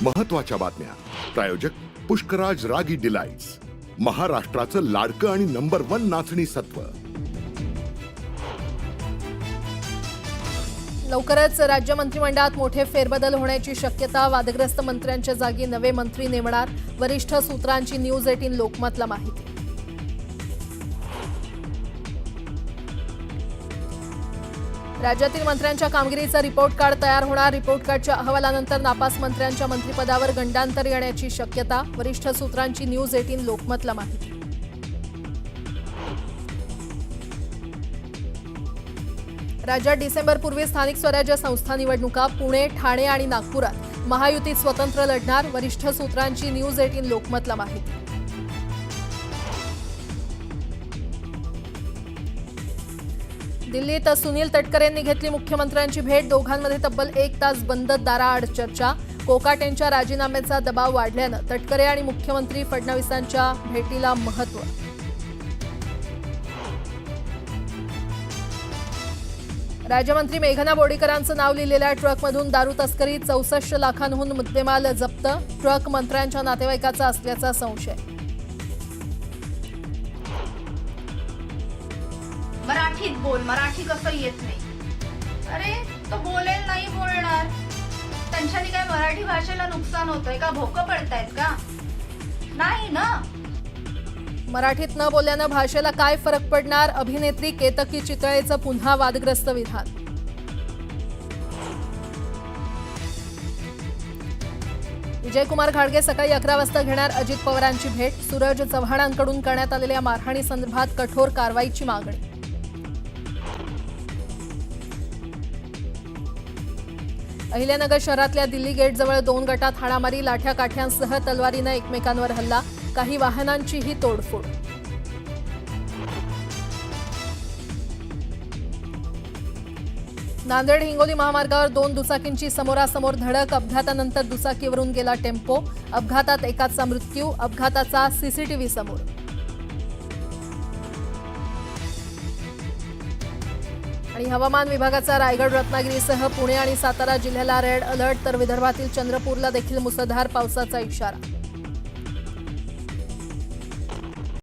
महत्त्वाच्या बातम्या प्रायोजक पुष्कराज रागी डिलाइट्स, महाराष्ट्राचं लाडकं आणि नंबर 1 नाचणी सत्व। लवकरच राज्य मंत्रिमंडळात मोठे फेरबदल होण्याची शक्यता। वादग्रस्त मंत्र्यांच्या जागी नवे मंत्री नेमणार, वरिष्ठ सूत्रांची न्यूज 18 लोकमतला माहिती। राज्यातील मंत्र्यांच्या कामगिरीचा रिपोर्ट कार्ड तयार होणार। रिपोर्ट कार्डच्या अहवालानंतर नापास मंत्र्यांच्या मंत्रिपदावर गंडांतर येण्याची शक्यता। वरिष्ठ सूत्रांची न्यूज 18 लोकमतला माहिती। राज्यात डिसेंबरपूर्वी स्थानिक स्वराज्य संस्था निवडणुका। पुणे, ठाणे आणि नागपुरात महायुतीत स्वतंत्र लढणार। वरिष्ठ सूत्रांची न्यूज 18 लोकमतला माहिती। दिल्लीत सुनील तटकरेंनी घेतली मुख्यमंत्र्यांची भेट। दोघांमध्ये तब्बल 1 तास बंद दाराआड चर्चा। कोकाट यांच्या राजीनाम्याचा दबाव वाढल्यानं तटकरे आणि मुख्यमंत्री फडणवीसांच्या भेटीला महत्त्व। राज्यमंत्री मेघना बोर्डीकरांचं नाव लिहिलेल्या ट्रकमधून दारू तस्करी। 64 लाखांहून मुद्देमाल जप्त। ट्रक मंत्र्यांच्या नातेवाईकाचा असल्याचा संशय। मराठीत बोल, मराठी कसं येत नाही? अरे तो बोलेल नाही बोलणार, त्यांच्यानी काय मराठी भाषेला नुकसान होतंय का? भोकं पडतायत का? नाही ना। मराठीत न बोलल्यानं भाषेला काय फरक पडणार? अभिनेत्री केतकी चितळेचं पुन्हा वादग्रस्त विधान। विजयकुमार घाडगे सकाळी 11 वाजता घेणार अजित पवारांची भेट। सूरज चव्हाणांकडून करण्यात आलेल्या मारहाणी संदर्भात कठोर कारवाईची मागणी। अहिल्यानगर शहरातल्या दिल्ली गेटजवळ 2 गटात हाणामारी। लाठ्या काठ्यांसह तलवारीनं एकमेकांवर हल्ला। काही वाहनांचीही तोडफोड। नांदेड हिंगोली महामार्गावर 2 दुचाकींची समोरासमोर धडक। अपघातानंतर दुचाकीवरून गेला टेम्पो। अपघातात एकाचा मृत्यू। अपघाताचा सीसीटीव्ही समोर। आणि हवामान विभागाचा रायगड, रत्नागिरीसह पुणे आणि सातारा जिल्ह्याला रेड अलर्ट, तर विदर्भातील चंद्रपूरला देखील मुसळधार पावसाचा इशारा।